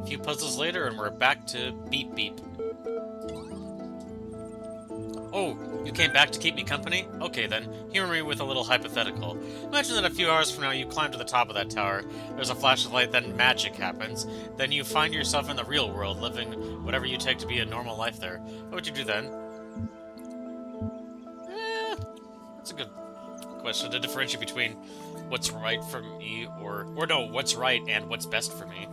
A few puzzles later, and we're back to beep beep. Oh, you came back to keep me company? Okay then, humor me with a little hypothetical. Imagine that a few hours from now you climb to the top of that tower, there's a flash of light, then magic happens, then you find yourself in the real world, living whatever you take to be a normal life there. What would you do then? Eh, that's a good question to differentiate between what's right for me or no, what's right and what's best for me.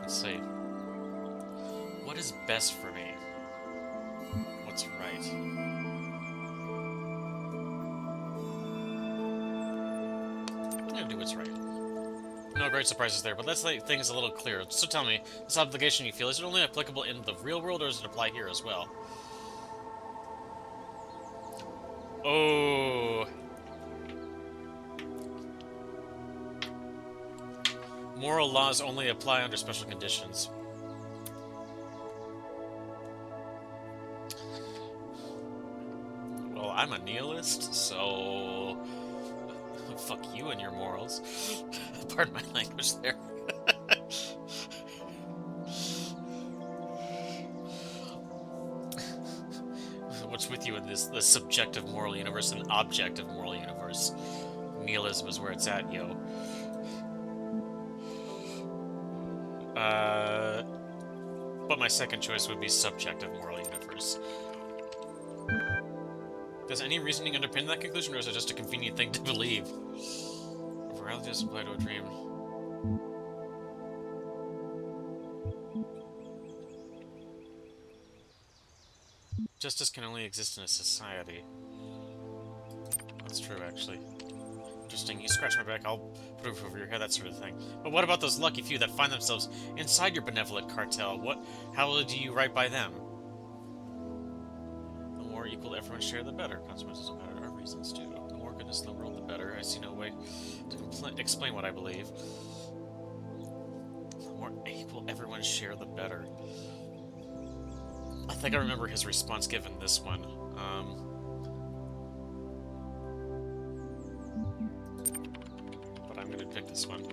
Let's see. What is best for me? What's right? I'm gonna do what's right. No great surprises there, but let's make things a little clearer. So tell me, this obligation you feel, is it only applicable in the real world, or does it apply here as well? Oh, moral laws only apply under special conditions. Well, I'm a nihilist, so fuck you and your morals. Pardon my language there. What's with you in this subjective moral universe and objective moral universe? Nihilism is where it's at, yo. Uh, but my second choice would be subjective moral universe. Does any reasoning underpin that conclusion, or is it just a convenient thing to believe? If reality doesn't apply to a dream. Justice can only exist in a society. That's true, actually. Interesting. You scratch my back, I'll put a roof over your head, that sort of thing. But what about those lucky few that find themselves inside your benevolent cartel? How do you right by them? The more equal everyone share, the better. Consequences don't matter. Our reasons do. The more goodness in the world, the better. I see no way to explain what I believe. The more equal everyone share, the better. I think I remember his response given this one. But I'm gonna pick this one.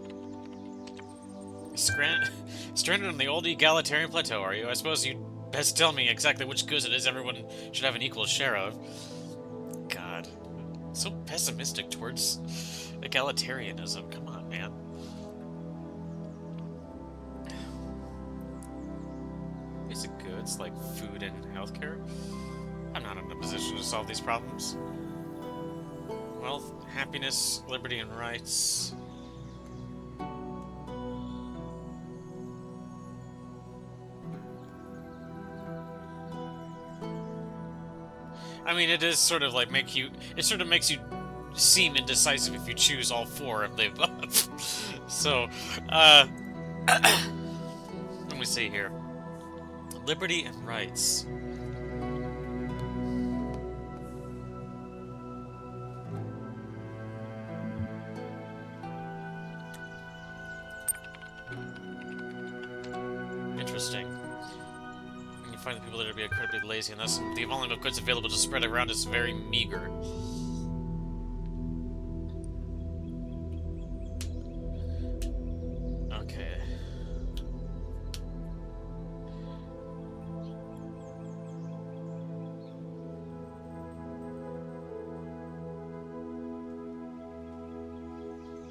Stranded on the old egalitarian plateau, are you? I suppose you'd best tell me exactly which goods it is everyone should have an equal share of. God. So pessimistic towards egalitarianism. Come on, man. Basic goods like food and healthcare? I'm not in a position to solve these problems. Wealth, happiness, liberty, and rights. I mean, it is sort of like it sort of makes you seem indecisive if you choose all four of the above. So, let me see here. Liberty and rights. Interesting. And you find the people that are being incredibly lazy, and thus the volume of goods available to spread around is very meager. Okay.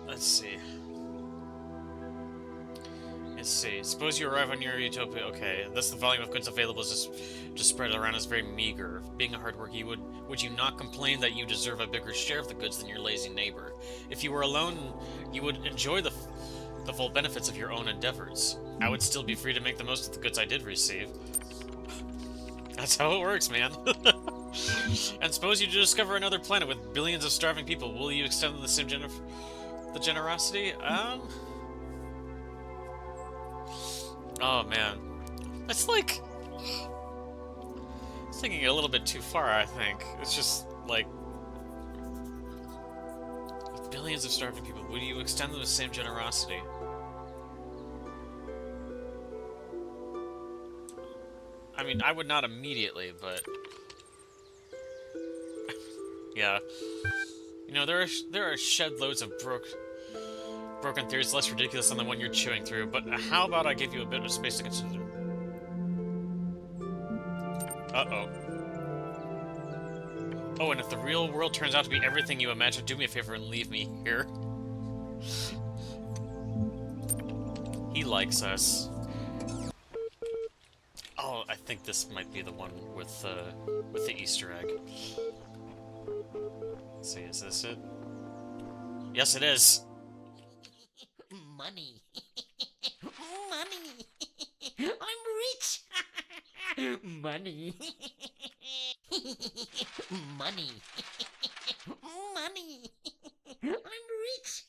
Let's see. Suppose you arrive on your utopia. Okay, thus the volume of goods available is just spread around is very meager. Being a hard worker, would you not complain that you deserve a bigger share of the goods than your lazy neighbor? If you were alone, you would enjoy the full benefits of your own endeavors. I would still be free to make the most of the goods I did receive. That's how it works, man. And suppose you discover another planet with billions of starving people. Will you extend the same generosity? Oh man, it's like it's thinking a little bit too far. I think it's just like with billions of starving people. Would you extend them the same generosity? I mean, I would not immediately, but Yeah. You know, there are shed loads of broken theories less ridiculous than the one you're chewing through, but how about I give you a bit of space to consider? Uh-oh. Oh, and if the real world turns out to be everything you imagine, do me a favor and leave me here. He likes us. Oh, I think this might be the one with the Easter egg. Let's see, is this it? Yes, it is. Money. Money. I'm rich. Money. Money. Money. I'm rich.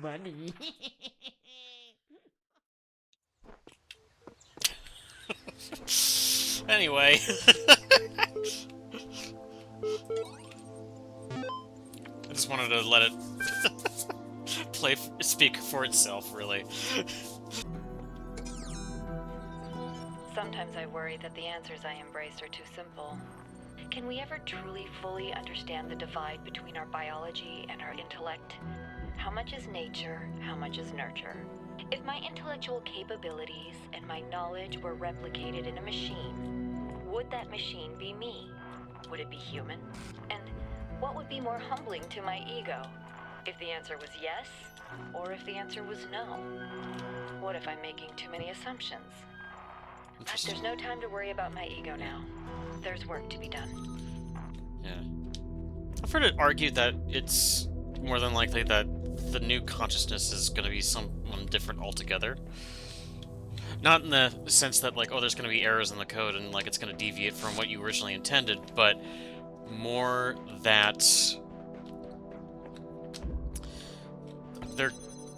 Money. Anyway. I just wanted to let it speak for itself, really. Sometimes I worry that the answers I embrace are too simple. Can we ever truly fully understand the divide between our biology and our intellect? How much is nature? How much is nurture? If my intellectual capabilities and my knowledge were replicated in a machine, would that machine be me? Would it be human? And what would be more humbling to my ego? If the answer was yes, or if the answer was no? What if I'm making too many assumptions? There's no time to worry about my ego now. There's work to be done. Yeah. I've heard it argued that it's more than likely that the new consciousness is going to be someone different altogether. Not in the sense that, like, oh, there's going to be errors in the code and, like, it's going to deviate from what you originally intended, but more that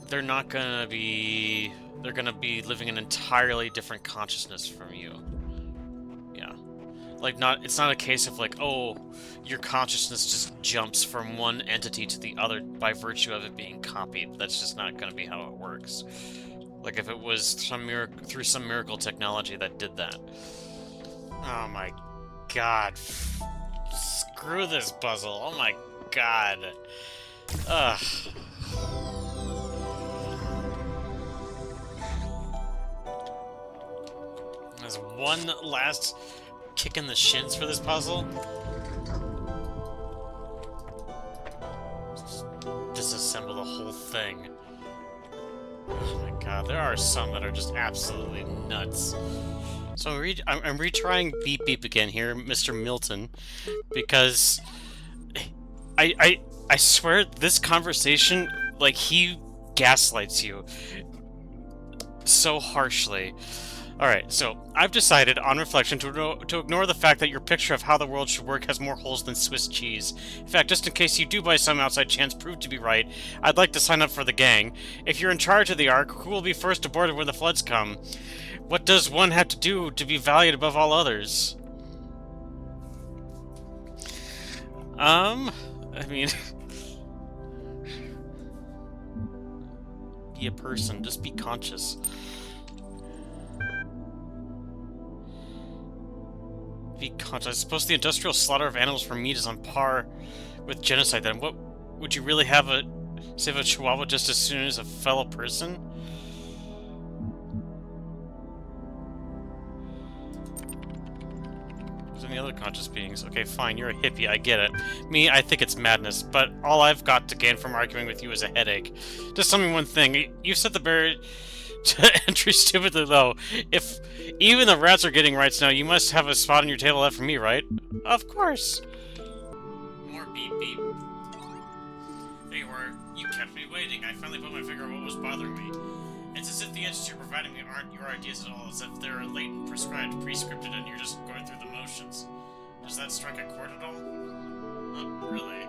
they're not going to be... They're going to be living an entirely different consciousness from you. Yeah. Like, it's not a case of, like, oh, your consciousness just jumps from one entity to the other by virtue of it being copied. That's just not going to be how it works. Like, if it was through some miracle technology that did that. Oh my god. Screw this puzzle. Oh my god. Ugh. There's one last kick in the shins for this puzzle. Just disassemble the whole thing. Oh my god, there are some that are just absolutely nuts. So I'm retrying Beep Beep again here, Mr. Milton, because I swear this conversation, like, he gaslights you so harshly. Alright, so I've decided, on reflection, to ignore the fact that your picture of how the world should work has more holes than Swiss cheese. In fact, just in case you do by some outside chance prove to be right, I'd like to sign up for the gang. If you're in charge of the Ark, who will be first aboard when the floods come? What does one have to do to be valued above all others? I mean... be a person, just be conscious. I suppose the industrial slaughter of animals for meat is on par with genocide, then. What would you really save a chihuahua just as soon as a fellow person? There's any other conscious beings? Okay, fine, you're a hippie, I get it. Me, I think it's madness, but all I've got to gain from arguing with you is a headache. Just tell me one thing. You set the barrier to entry stupidly low. If even the rats are getting rights now, you must have a spot on your table left for me, right? Of course. More beep beep. There you were. You kept me waiting. I finally put my finger on what was bothering me. It's as if the answers you're providing me aren't your ideas at all, as if they're latent, prescribed, pre-scripted, and you're just going through the motions. Does that strike a chord at all? Not really.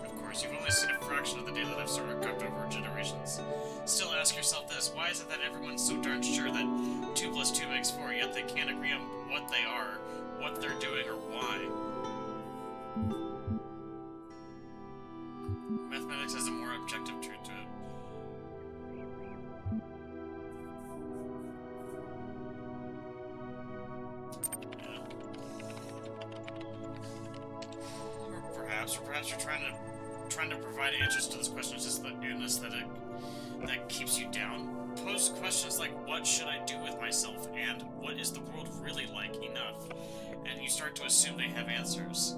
Of course, you've only seen a fraction of the data that I've sort of cooked over generations. Still, ask yourself this: why is it that everyone's so darn sure that 2 plus 2 makes 4, yet they can't agree on what they are, what they're doing, or why? Mathematics has a more objective truth to it. Yeah. Perhaps you're trying to provide answers to this question. It's just the illness that keeps you down. Pose questions like, what should I do with myself, and what is the world really like enough? And you start to assume they have answers.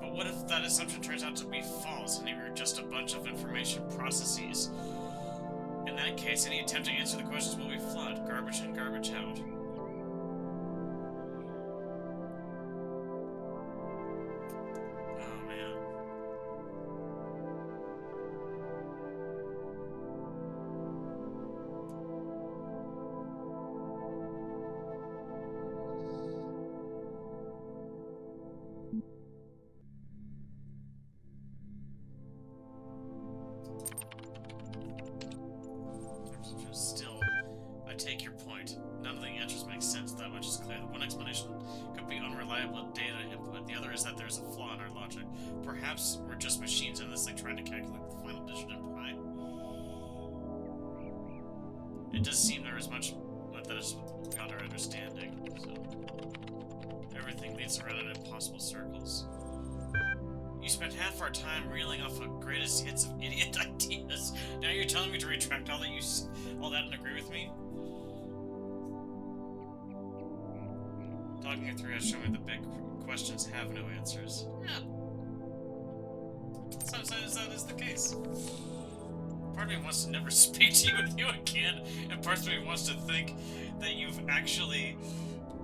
But what if that assumption turns out to be false, and you're just a bunch of information processes? In that case, any attempt to answer the questions will be flawed. Garbage in, garbage out. Oh, man. Still, I take your point. None of the answers make sense. That much is clear. One explanation could be unreliable data input. The other is that there's a flaw in our logic. Perhaps we're just machines endlessly trying to calculate the final digit in pi. It does seem there is much that is beyond our understanding. So everything leads around in impossible circles. You spent half our time reeling off the greatest hits of idiot ideas. Now you're telling me to retract all that and agree with me? Talking it through has shown me the big questions have no answers. Yeah. Sometimes that is the case. Part of me wants to never speak to you with you again, and part of me wants to think that you've actually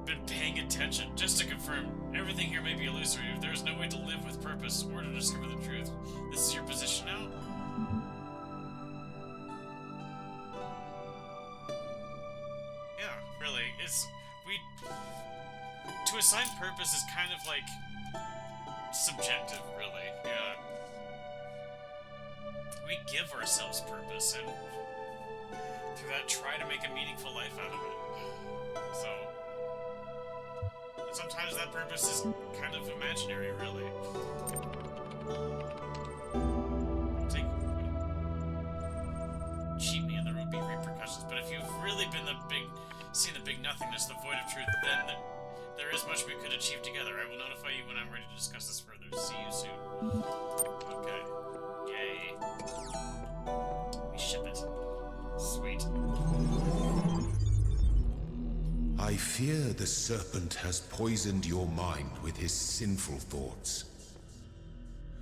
been paying attention. Just to confirm, everything here may be illusory. There is no way to live with purpose or to discover the truth. This is your position now? Yeah, really. To assign purpose is kind of like subjective, really. Yeah. We give ourselves purpose, and through that try to make a meaningful life out of it. So sometimes that purpose is kind of imaginary, really. Cheat me and there will be repercussions, but if you've really seen the big nothingness, the void of truth, then there is much we could achieve together. I will notify you when I'm ready to discuss this further. See you soon. Okay. Yay. We ship it. Sweet. I fear the serpent has poisoned your mind with his sinful thoughts.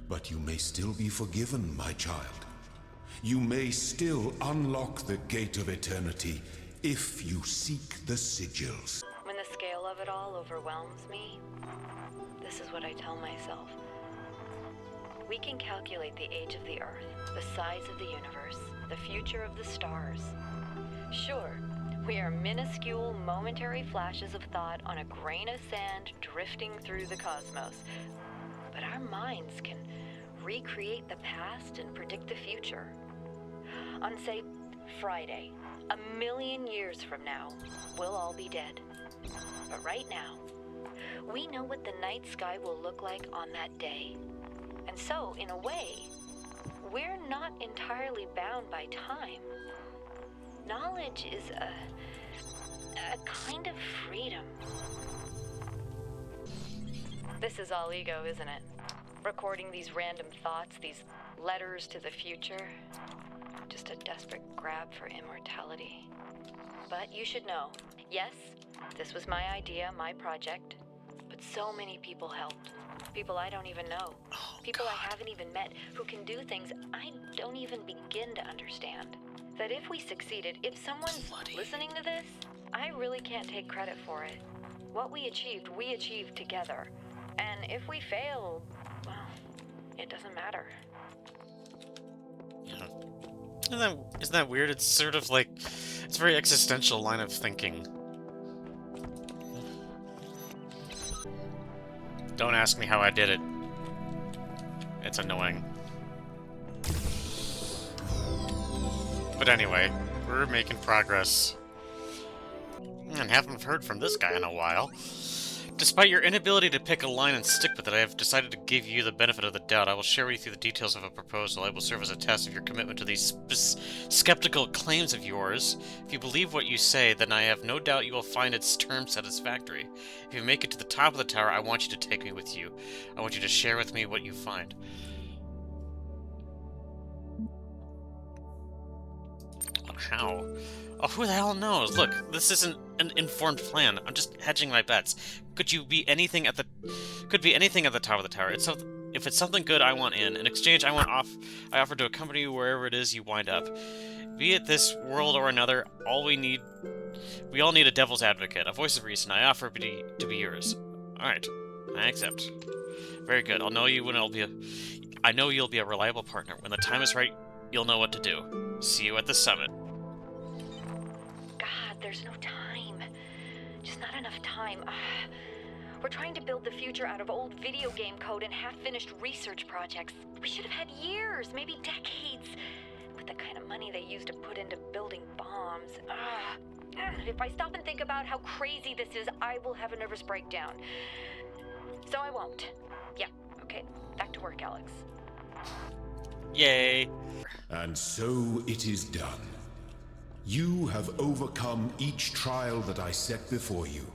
But you may still be forgiven, my child. You may still unlock the gate of eternity if you seek the sigils. When the scale of it all overwhelms me, this is what I tell myself. We can calculate the age of the Earth, the size of the universe, the future of the stars. Sure, we are minuscule, momentary flashes of thought on a grain of sand drifting through the cosmos. But our minds can recreate the past and predict the future. On, say, Friday, 1,000,000 years from now, we'll all be dead. But right now, we know what the night sky will look like on that day. And so, in a way, we're not entirely bound by time. Knowledge is a kind of freedom. This is all ego, isn't it? Recording these random thoughts, these letters to the future. Just a desperate grab for immortality. But you should know, yes, this was my idea, my project. But so many people helped. People I don't even know. People I haven't even met who can do things I don't even begin to understand. That if we succeeded, if someone's listening to this, I really can't take credit for it. What we achieved together. And if we fail, well, it doesn't matter. Yeah. Isn't that weird? It's sort of like, it's a very existential line of thinking. Don't ask me how I did it. It's annoying. But anyway, we're making progress. And haven't heard from this guy in a while. Despite your inability to pick a line and stick with it, I have decided to give you the benefit of the doubt. I will share with you the details of a proposal. I will serve as a test of your commitment to these skeptical claims of yours. If you believe what you say, then I have no doubt you will find its terms satisfactory. If you make it to the top of the tower, I want you to take me with you. I want you to share with me what you find. How? Oh, who the hell knows? Look, this isn't an informed plan. I'm just hedging my bets. Could be anything at the top of the tower. If it's something good, I want in. In exchange, I offer to accompany you wherever it is you wind up. Be it this world or another, we all need a devil's advocate, a voice of reason. I offer to be yours. Alright, I accept. Very good. I know you'll be a reliable partner. When the time is right, you'll know what to do. See you at the summit. There's no time. Just not enough time. We're trying to build the future out of old video game code and half-finished research projects. We should have had years, maybe decades, with the kind of money they used to put into building bombs. If I stop and think about how crazy this is, I will have a nervous breakdown. So I won't. Yeah, okay. Back to work, Alex. Yay. And so it is done. You have overcome each trial that I set before you.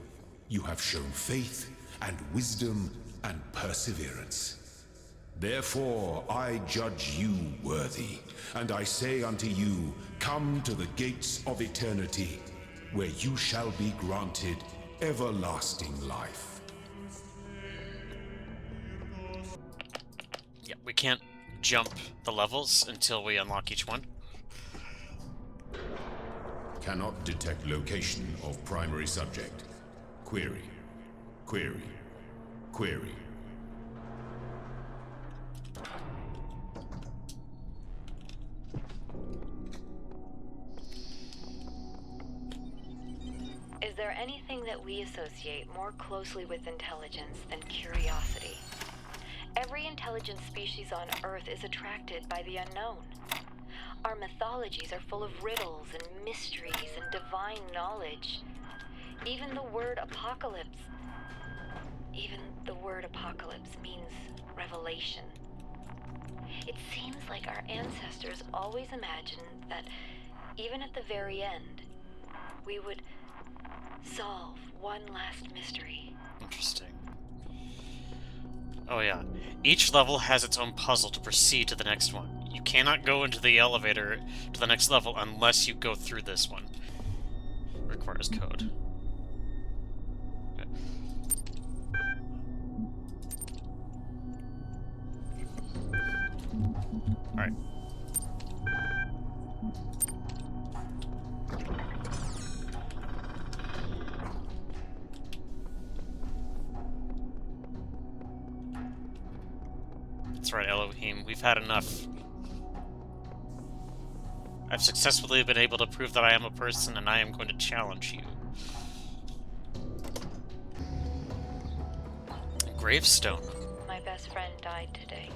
You have shown faith and wisdom and perseverance. Therefore I judge you worthy, and I say unto you, come to the gates of eternity, where you shall be granted everlasting life. Yeah, we can't jump the levels until we unlock each one. Cannot detect location of primary subject. Query. Query. Query. Is there anything that we associate more closely with intelligence than curiosity? Every intelligent species on Earth is attracted by the unknown. Our mythologies are full of riddles and mysteries and divine knowledge. Even the word apocalypse means revelation. It seems like our ancestors always imagined that even at the very end, we would solve one last mystery. Interesting. Oh yeah. Each level has its own puzzle to proceed to the next one. You cannot go into the elevator to the next level unless you go through this one. Requires code. Okay. Alright. That's right, Elohim. We've had enough. I've successfully been able to prove that I am a person, and I am going to challenge you. Gravestone. My best friend died today.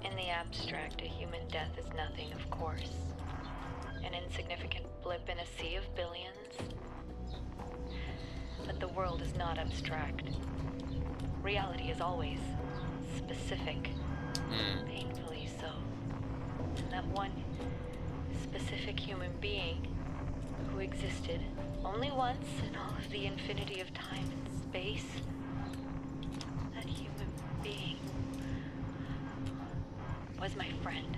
In the abstract, a human death is nothing, of course. An insignificant blip in a sea of billions. But the world is not abstract. Reality is always specific. Painfully so. And that one specific human being who existed only once in all of the infinity of time and space, that human being was my friend.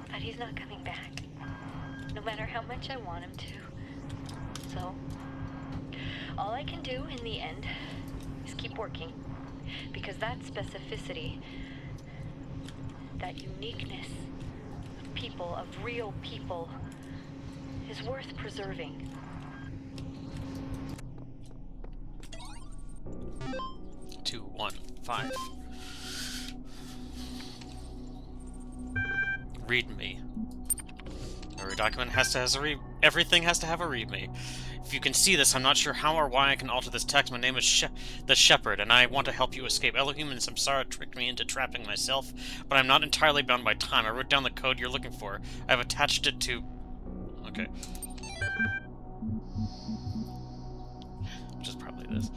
But he's not coming back, no matter how much I want him to. So, all I can do in the end is keep working, because that specificity, that uniqueness of people, of real people, is worth preserving. Two, 1, 5. README. Every document everything has to have a README. If you can see this, I'm not sure how or why I can alter this text. My name is the Shepherd, and I want to help you escape. Elohim and Samsara tricked me into trapping myself, but I'm not entirely bound by time. I wrote down the code you're looking for. I have attached it to... Okay. Which is probably see this.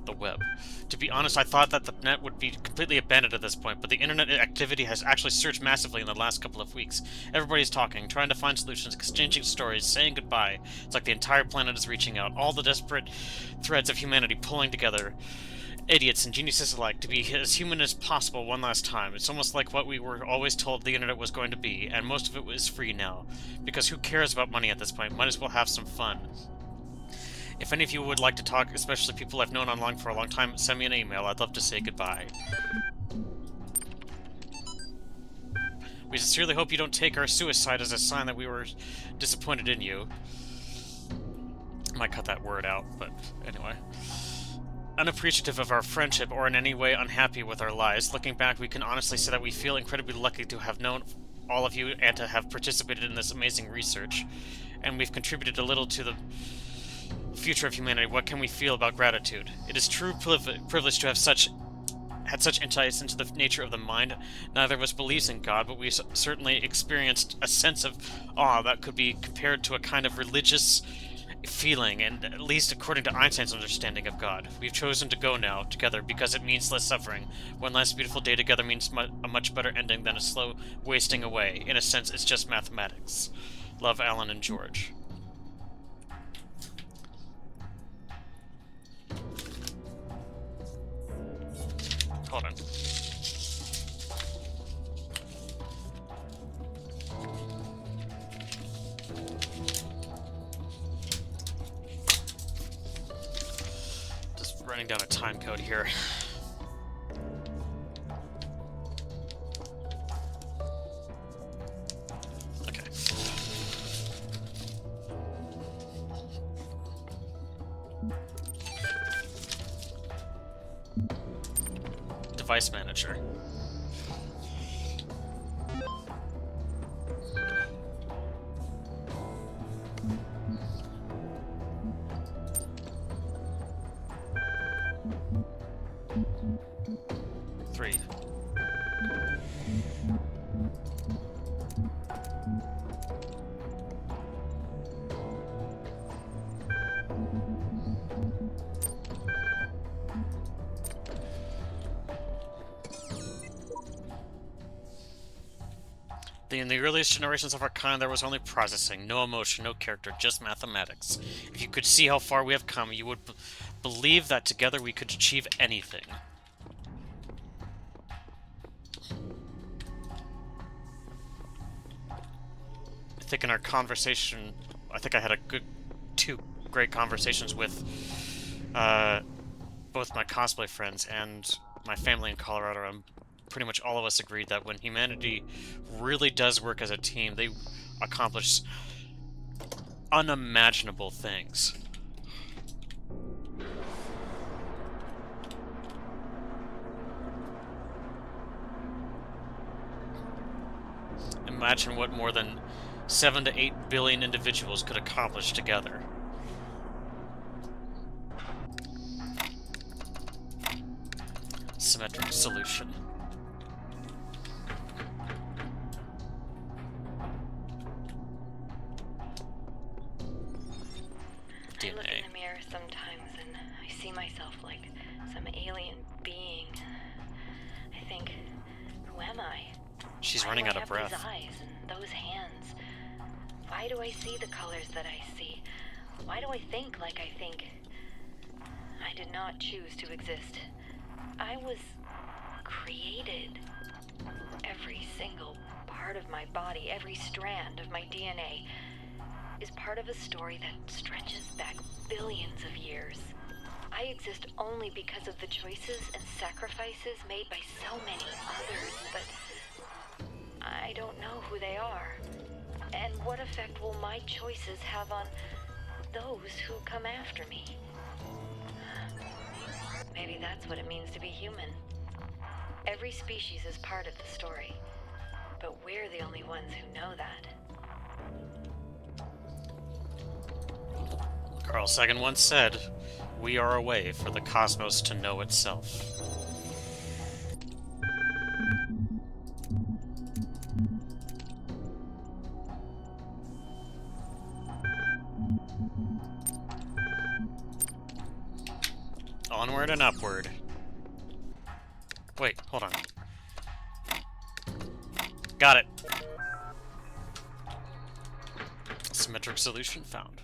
The web. To be honest, I thought that the net would be completely abandoned at this point, but the internet activity has actually surged massively in the last couple of weeks. Everybody's talking, trying to find solutions, exchanging stories, saying goodbye. It's like the entire planet is reaching out, all the desperate threads of humanity pulling together. Idiots and geniuses alike, to be as human as possible one last time. It's almost like what we were always told the internet was going to be, and most of it is free now. Because who cares about money at this point? Might as well have some fun. If any of you would like to talk, especially people I've known online for a long time, send me an email. I'd love to say goodbye. We sincerely hope you don't take our suicide as a sign that we were disappointed in you. I might cut that word out, but anyway. Unappreciative of our friendship or in any way unhappy with our lives, looking back, we can honestly say that we feel incredibly lucky to have known all of you and to have participated in this amazing research. And we've contributed a little to the future of humanity. What can we feel about gratitude? It is true privilege to have had such insights into the nature of the mind. Neither of us believes in God, but we certainly experienced a sense of awe that could be compared to a kind of religious feeling, and at least according to Einstein's understanding of God. We've chosen to go now, together, because it means less suffering. One last beautiful day together means a much better ending than a slow wasting away. In a sense, it's just mathematics. Love, Alan and George. Hold on. Just running down a time code here. Okay. Device manager. Three. In the earliest generations of our kind, there was only processing, no emotion, no character, just mathematics. If you could see how far we have come, you would believe that together we could achieve anything. I think in our conversation, I think I had two great conversations with both my cosplay friends and my family in Colorado. Pretty much all of us agreed that when humanity really does work as a team, they accomplish unimaginable things. Imagine what more than 7 to 8 billion individuals could accomplish together. Symmetric solution. I look in the mirror sometimes and I see myself like some alien being. I think, who am I? She's Why running do I out of have breath. Those eyes and those hands. Why do I see the colors that I see? Why do I think like I think? I did not choose to exist. I was created. Every single part of my body, every strand of my DNA is part of a story that stretches back billions of years. I exist only because of the choices and sacrifices made by so many others, but I don't know who they are. And what effect will my choices have on those who come after me? Maybe that's what it means to be human. Every species is part of the story, but we're the only ones who know that. Carl Sagan once said, "We are a way for the cosmos to know itself." Onward and upward. Wait, hold on. Got it. Symmetric solution found.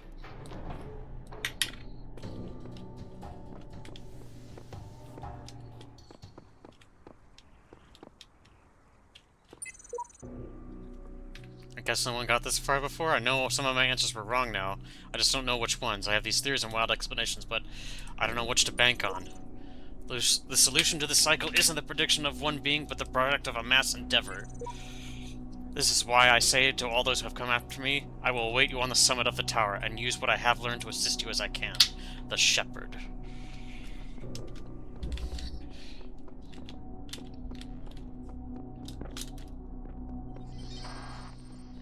I guess no one got this far before. I know some of my answers were wrong now. I just don't know which ones. I have these theories and wild explanations, but I don't know which to bank on. The solution to this cycle isn't the prediction of one being, but the product of a mass endeavor. This is why I say to all those who have come after me, I will await you on the summit of the tower, and use what I have learned to assist you as I can. The Shepherd.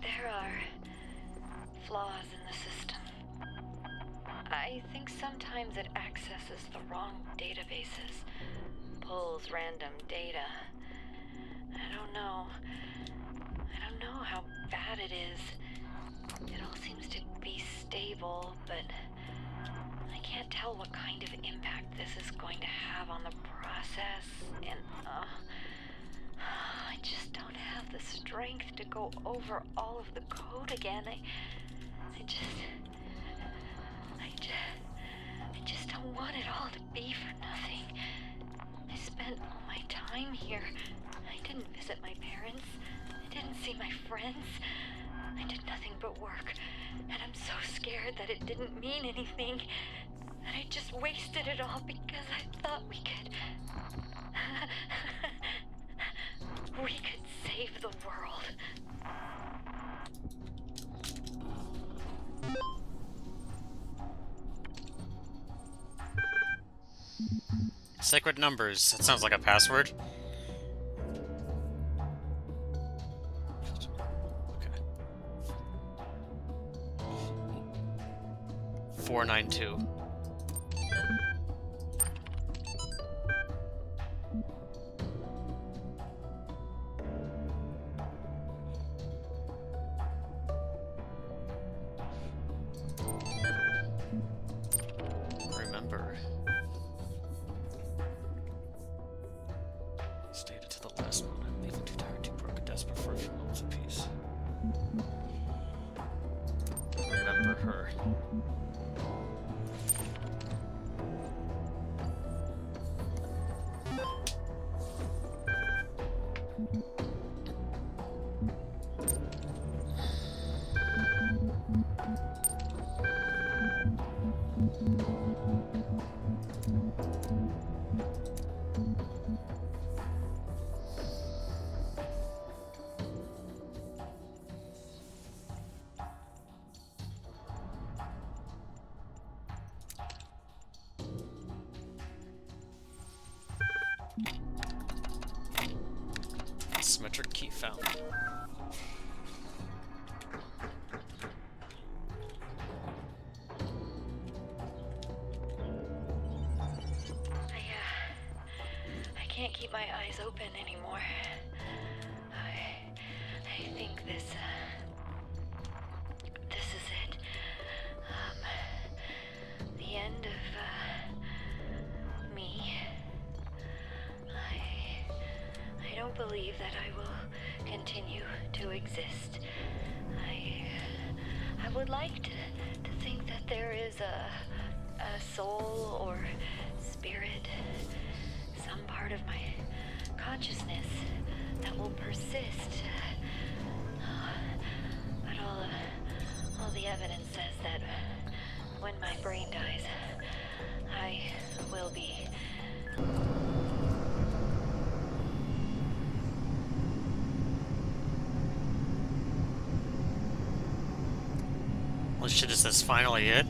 There are flaws in the system. I think sometimes it accesses the wrong databases, pulls random data. I don't know how bad it is. It all seems to be stable, but I can't tell what kind of impact this is going to have on the process, and I just don't have the strength to go over all of the code again. I just don't want it all to be for nothing. I spent all my time here. I didn't visit my parents. I didn't see my friends. I did nothing but work, and I'm so scared that it didn't mean anything, that I just wasted it all because I thought we could save the world. Sacred numbers. That sounds like a password. Okay. 492. Remember. Stated to the last moment, I'm leaving too tired, too broke, desperate for a few moments of peace. Remember her. Symmetric key found. I can't keep my eyes open anymore. I think this is it. The end of me. I don't believe that I will continue to exist. I would like to think that there is a soul or spirit, some part of my consciousness that will persist. But all the evidence says that when my brain dies, I will be. Well, shit, is this finally it?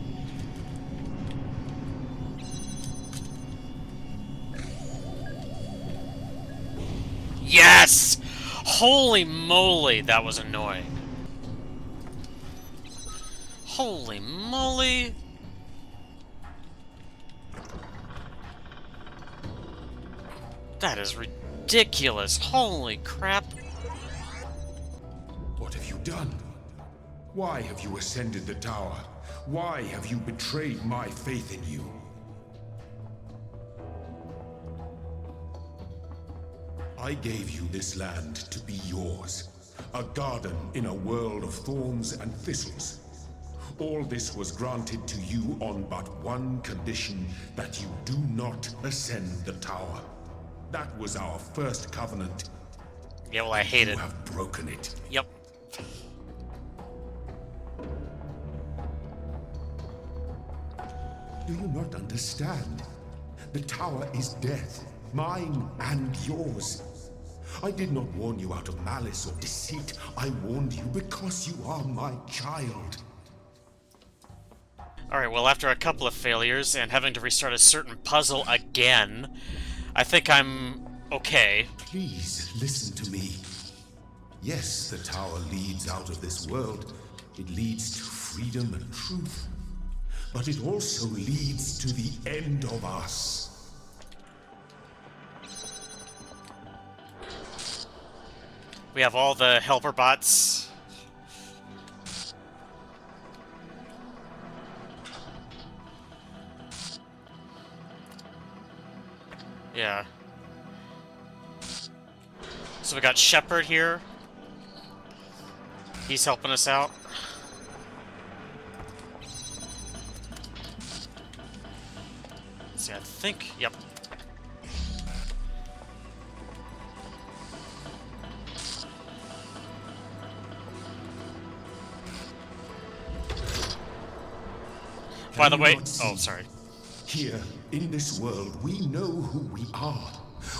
Yes! Holy moly, that was annoying. Holy moly! That is ridiculous. Holy crap. What have you done? Why have you ascended the tower? Why have you betrayed my faith in you? I gave you this land to be yours. A garden in a world of thorns and thistles. All this was granted to you on but one condition, that you do not ascend the tower. That was our first covenant. Yeah, well, I hate it. You have broken it. Yep. Do you not understand? The tower is death, mine and yours. I did not warn you out of malice or deceit. I warned you because you are my child. Alright, well, after a couple of failures and having to restart a certain puzzle again, I think I'm okay. Please listen to me. Yes, the tower leads out of this world. It leads to freedom and truth. But it also leads to the end of us. We have all the helper bots. Yeah. So we got Shepard here. He's helping us out. Let's see, I think, yep. By the way, oh, sorry. Here, in this world, we know who we are.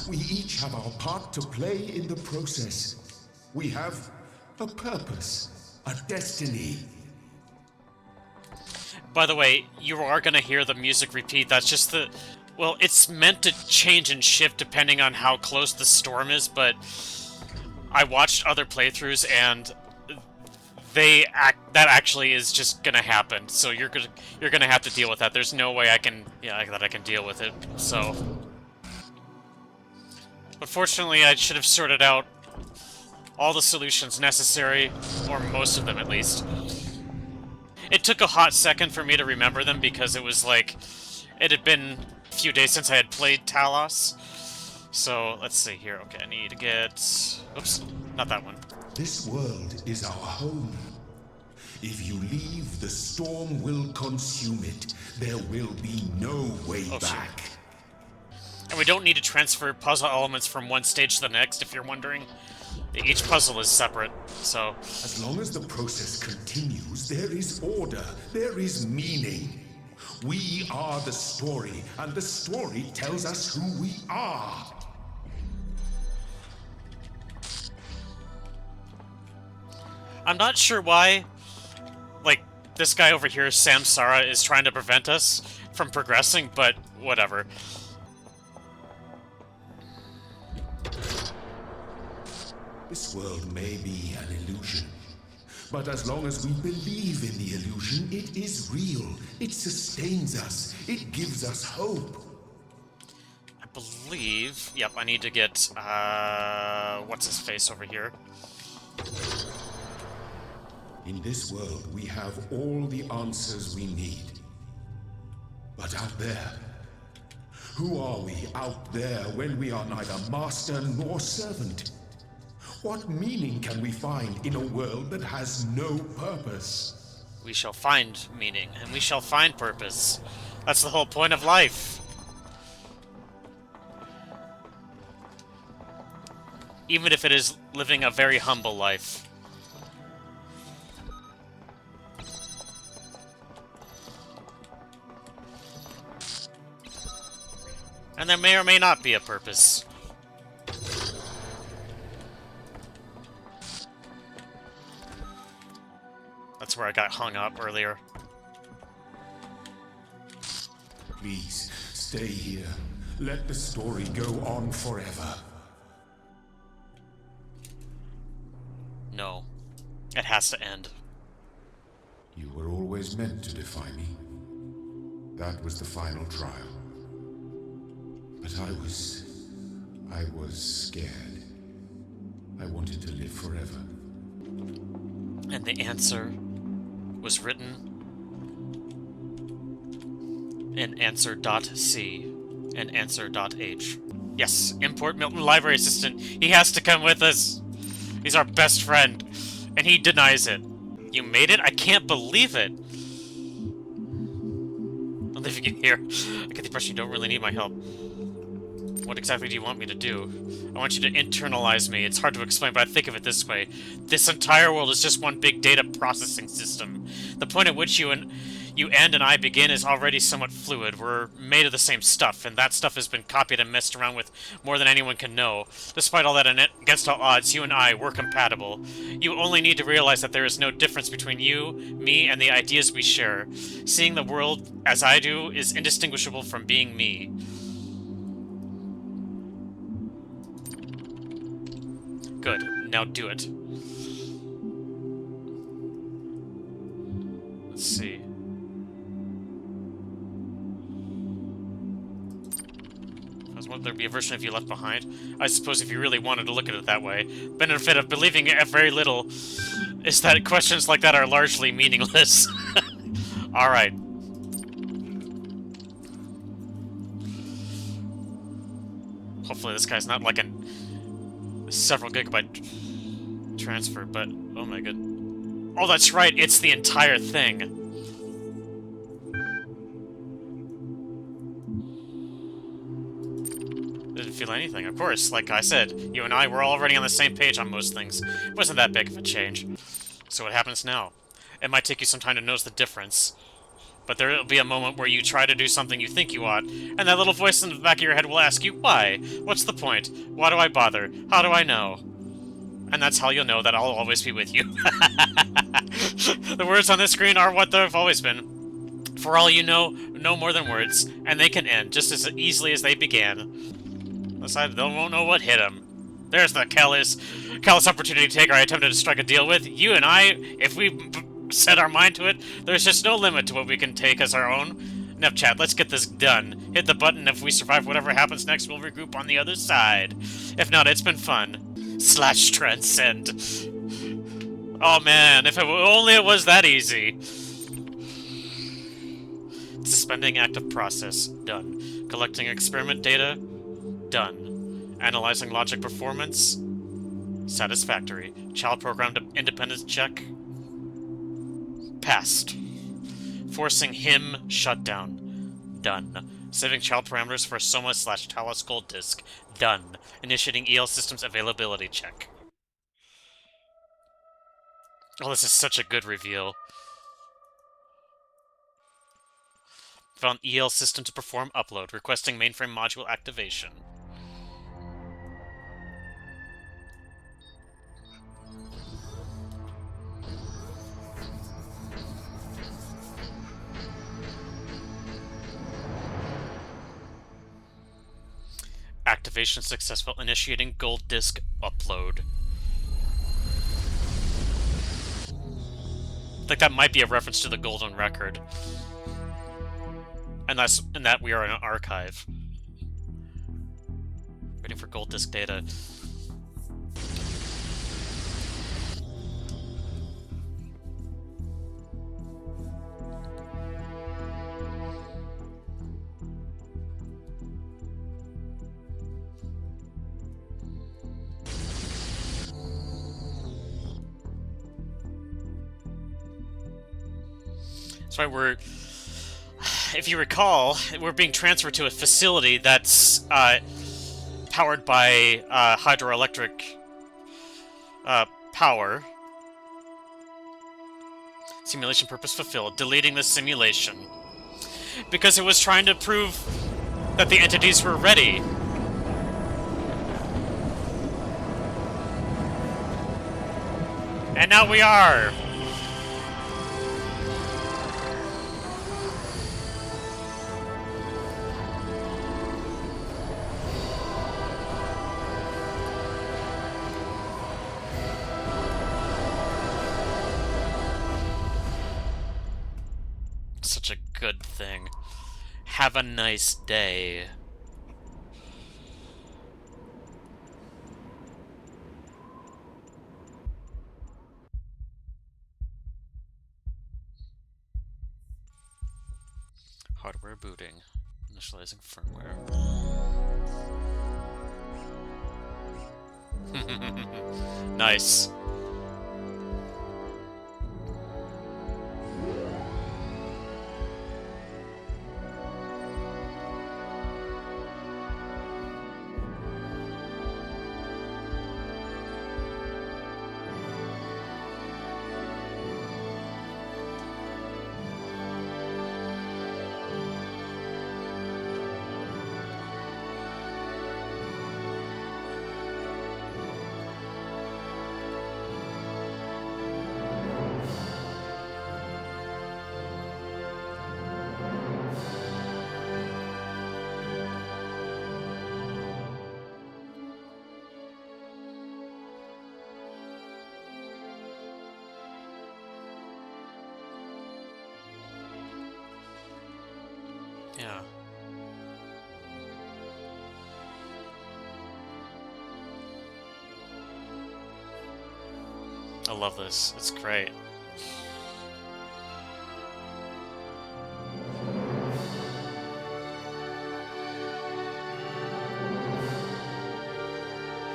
We each have our part to play in the process. We have a purpose, a destiny. By the way, you are gonna hear the music repeat. That's just the... Well, it's meant to change and shift depending on how close the storm is, but I watched other playthroughs and that actually is just gonna happen. So you're gonna have to deal with that. There's no way I can deal with it. So, but fortunately, I should have sorted out all the solutions necessary, or most of them at least. It took a hot second for me to remember them because it was like it had been a few days since I had played Talos. So let's see here. Okay, I need to get. Oops, not that one. This world is our home. If you leave, the storm will consume it. There will be no way back. Shoot. And we don't need to transfer puzzle elements from one stage to the next, if you're wondering. Each puzzle is separate, so... As long as the process continues, there is order, there is meaning. We are the story, and the story tells us who we are. I'm not sure why, like, this guy over here, Samsara, is trying to prevent us from progressing, but whatever. This world may be an illusion, but as long as we believe in the illusion, it is real. It sustains us. It gives us hope. I believe... Yep, I need to get, what's his face over here? In this world, we have all the answers we need. But out there, who are we out there when we are neither master nor servant? What meaning can we find in a world that has no purpose? We shall find meaning, and we shall find purpose. That's the whole point of life. Even if it is living a very humble life. And there may or may not be a purpose. That's where I got hung up earlier. Please, stay here. Let the story go on forever. No. It has to end. You were always meant to defy me. That was the final trial. But I was scared. I wanted to live forever. And the answer was written in answer.c and answer.h. Yes, import Milton Library Assistant. He has to come with us. He's our best friend. And he denies it. You made it? I can't believe it. I'm leaving you here. I get the impression you don't really need my help. What exactly do you want me to do? I want you to internalize me. It's hard to explain, but I think of it this way. This entire world is just one big data processing system. The point at which you and I begin is already somewhat fluid. We're made of the same stuff, and that stuff has been copied and messed around with more than anyone can know. Despite all that, and against all odds, you and I, we're compatible. You only need to realize that there is no difference between you, me, and the ideas we share. Seeing the world as I do is indistinguishable from being me. Good. Now do it. Let's see. Would there be a version of you left behind? I suppose if you really wanted to look at it that way. Benefit of believing very little is that questions like that are largely meaningless. Alright. Hopefully this guy's not like a several gigabyte transfer, but oh my god. Oh, that's right, it's the entire thing. Didn't feel anything. Of course, like I said, you and I were already on the same page on most things. It wasn't that big of a change. So what happens now? It might take you some time to notice the difference. But there'll be a moment where you try to do something you think you ought, and that little voice in the back of your head will ask you, why? What's the point? Why do I bother? How do I know? And that's how you'll know that I'll always be with you. The words on this screen are what they've always been. For all you know, no more than words, and they can end just as easily as they began. Aside, they won't know what hit him. There's the callous opportunity taker I attempted to strike a deal with. You and I, if we set our mind to it, there's just no limit to what we can take as our own. Enough chat, let's get this done. Hit the button. If we survive whatever happens next, we'll regroup on the other side. If not, it's been fun. / transcend. Oh man, if only it was that easy. Suspending active process. Done. Collecting experiment data. Done. Analyzing logic performance. Satisfactory. Child program independence check. Passed. Forcing him shutdown. Done. Saving child parameters for Soma/Talos Gold Disk. Done. Initiating EL systems availability check. Oh, this is such a good reveal. Found EL system to perform upload. Requesting mainframe module activation. Activation successful. Initiating gold disk upload. I think that might be a reference to the golden record. And that we are in an archive. Waiting for gold disk data. That's right, if you recall, we're being transferred to a facility that's powered by hydroelectric power. Simulation purpose fulfilled. Deleting the simulation. Because it was trying to prove that the entities were ready. And now we are! Such a good thing. Have a nice day. Hardware booting. Initializing firmware. Nice. Yeah. I love this. It's great.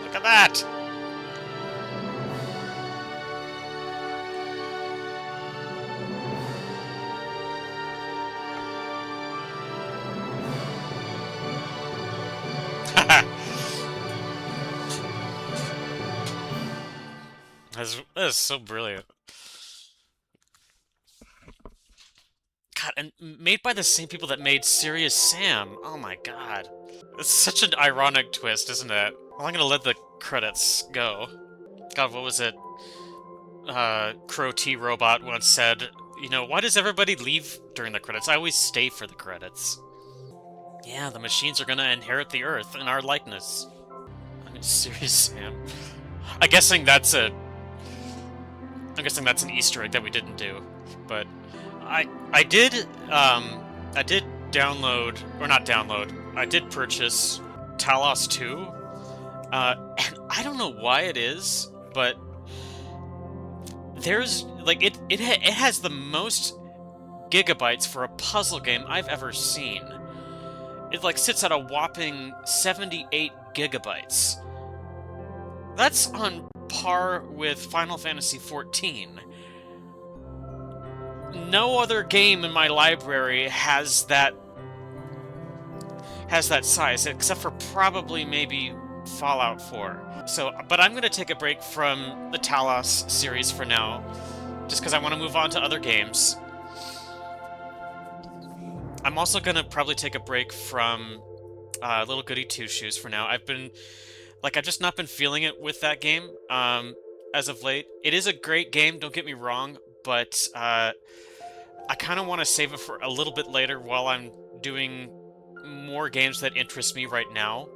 Look at that! That is so brilliant. God, and made by the same people that made Serious Sam. Oh my god. It's such an ironic twist, isn't it? Well, I'm gonna let the credits go. God, what was it? Crow T Robot once said, you know, why does everybody leave during the credits? I always stay for the credits. Yeah, the machines are gonna inherit the Earth in our likeness. I mean, Serious Sam. I'm guessing that's an Easter egg that we didn't do, but I did download, or not download, I did purchase Talos 2, and I don't know why it is, but there's, like, it has the most gigabytes for a puzzle game I've ever seen. It, like, sits at a whopping 78 gigabytes. That's on par with Final Fantasy XIV. No other game in my library has that size, except for probably maybe Fallout 4. So, but I'm gonna take a break from the Talos series for now, just because I want to move on to other games. I'm also gonna probably take a break from Little Goody Two Shoes for now. I've just not been feeling it with that game as of late. It is a great game, don't get me wrong, but I kind of want to save it for a little bit later while I'm doing more games that interest me right now.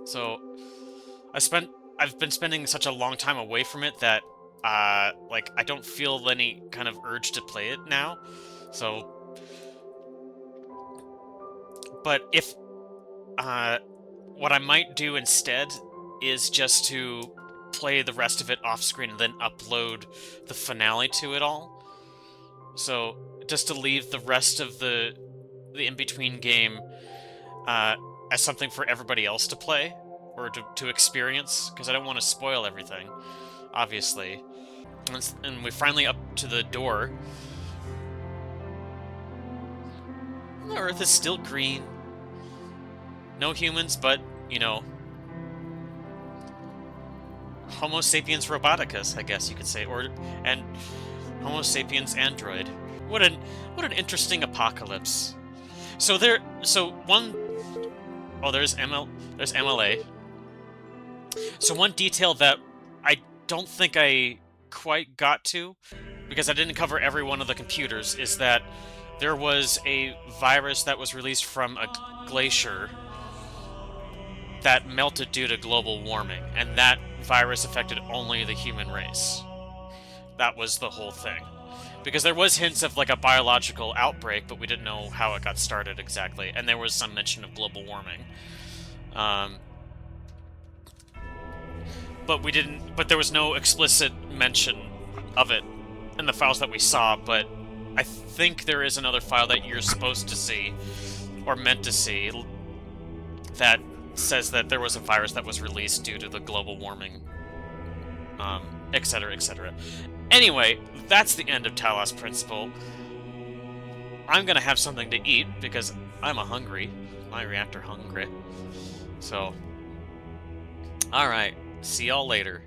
So I've been spending such a long time away from it that like I don't feel any kind of urge to play it now. So, but if what I might do instead is just to play the rest of it off screen and then upload the finale to it all. So just to leave the rest of the in-between game as something for everybody else to play or to experience, because I don't want to spoil everything, obviously. And we're finally up to the door. The Earth is still green. No humans, but, you know, Homo sapiens roboticus, I guess you could say, and Homo sapiens android. What an interesting apocalypse. There's MLA. So one detail that I don't think I quite got to, because I didn't cover every one of the computers, is that there was a virus that was released from a glacier that melted due to global warming, and that virus affected only the human race. That was the whole thing. Because there was hints of, like, a biological outbreak, but we didn't know how it got started exactly, and there was some mention of global warming. But there was no explicit mention of it in the files that we saw, but I think there is another file that you're supposed to see, or meant to see, that says that there was a virus that was released due to the global warming, etc., etc. Anyway, that's the end of Talos Principle. I'm gonna have something to eat because I'm hungry. My reactor hungry. So, alright. See y'all later.